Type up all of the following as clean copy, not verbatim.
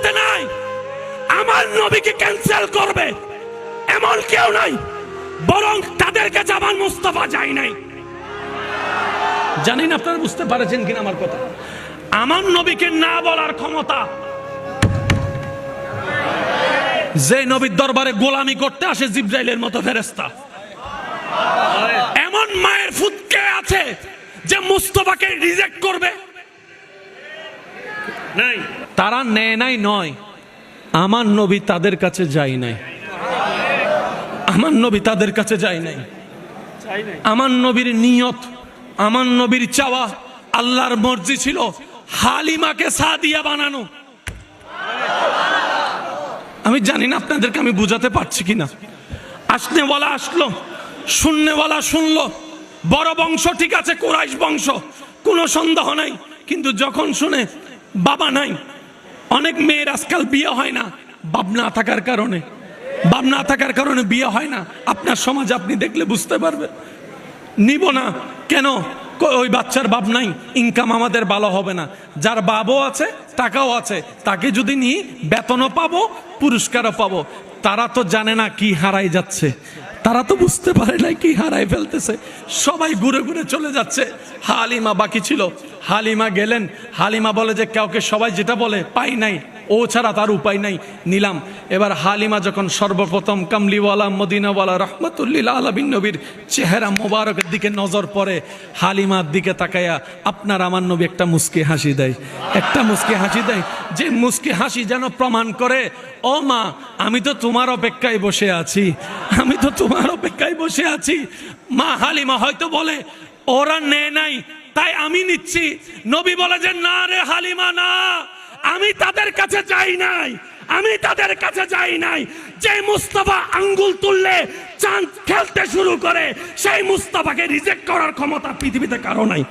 উম্মতে নাই আমার নবীকে ক্যান্সেল করবে এমন কেউ নাই, বরং তাদের কাছে আমার মুস্তাফা যায় নাই। জানি না আপনারা বুঝতে পারছেন কিনা আমার কথা। আমার নবীকে না বলার ক্ষমতা যে নবীর দরবারে গোলামি করতে আসে জিবরাইলের মতো ফেরেশতা, এমন মায়ের ফুৎকে আছে যে মুস্তাফাকে রিজেক্ট করবে? নাই। তারা নেয় নাই নয়, আমার নবী তাদের কাছে যায় নাই। আমার নবী তাদের কাছে যায় নাই। আমার নবীর নিয়ত, আমার নবীর চাওয়া, আল্লাহর মর্জি ছিল হালিমাকে সাদিয়া বানানো। আমি জানি না আপনাদেরকে আমি বুঝাতে পারছি কিনা। আসনেওয়ালা আসলো, শুননেওয়ালা শুনলো। বড় বংশ ঠিক আছে, কুরাইশ বংশ, কোনো সন্দেহ নাই। কিন্তু যখন শুনে বাবা নাই, অনেক মেয়ের আজকাল বিয়ে হয় না বাপ না থাকার কারণে, বাপ না থাকার কারণে বিয়ে হয় না। আপনার সমাজ আপনি দেখলে বুঝতে পারবেন। নিব না কেন? ওই বাচ্চার বাপ নাই, ইনকাম আমাদের ভালো হবে না। যার বাবও আছে, টাকাও আছে, তাকে যদি নিয়ে বেতনও পাবো, পুরস্কারও পাবো। তারা তো জানে না কি হারাই যাচ্ছে, তারা তো বুঝতে পারে না কি হারাই ফেলতেছে। সবাই ঘুরে ঘুরে চলে যাচ্ছে, হালিমা বাকি ছিল। হালিমা গেলেন, হালিমা বলে যে কাউকে সবাই যেটা বলে পাই নাই, ও ছাড়া তার উপায় নাই, নিলাম। এবার হালিমা যখন সর্বপ্রথম কামলিওয়ালা মদিনাওয়ালা রহমতুল্লিল আলামিন নবীর চেহারা মোবারকের দিকে নজর পড়ে, হালিমার দিকে তাকায়া আপনার আমার নবী একটা মুস্কি হাসি দেয়, একটা মুস্কি হাসি দেয়, যে মুস্কি হাসি যেন প্রমাণ করে ও মা আমি তো তোমার অপেক্ষায় বসে আছি, আমি তো তোমার অপেক্ষায় বসে আছি। মা হালিমা হয়তো বলে ওরা নেয় নাই তাই আমি নিচ্ছি। নবী বলে যে না রে হালিমা না, আমি তাদের কাছে যাই নাই, আমি তাদের কাছে যাই নাই। যে মুস্তাফা আঙ্গুল তুললে চাঁদ খেলতে শুরু করে, সেই মুস্তাফাকে রিজেক্ট করার ক্ষমতা পৃথিবীতে কারো নাই।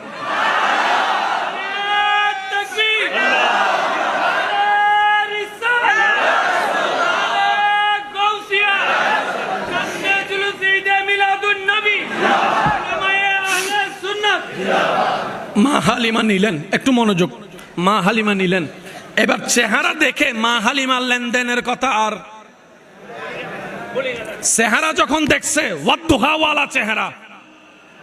মা হালিমা নিলেন, একটু মনোযোগ, মা হালিমা নিলেন। এবার চেহারা দেখে মা হালিমার লেনদেনের কথা আর চেহারা যখন দেখছে, ওয়াদ্দুহাওয়ালা চেহারা,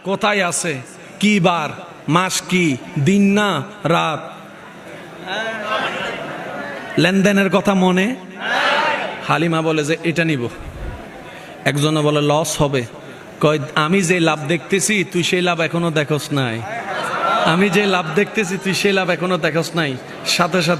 কোথায় আছে, কি বার, মাস কি, দিন না রাত, লেনদেনের কথা মনে। হালিমা বলে যে এটা নিব। একজনে বলে লস হবে, কয় আমি যে লাভ দেখতেছি তুই সেই লাভ এখনো দেখোস নাই, আমি যে লাভ দেখতেছি তুই সেই লাভ এখনো দেখোস নাই। সাথে সাথে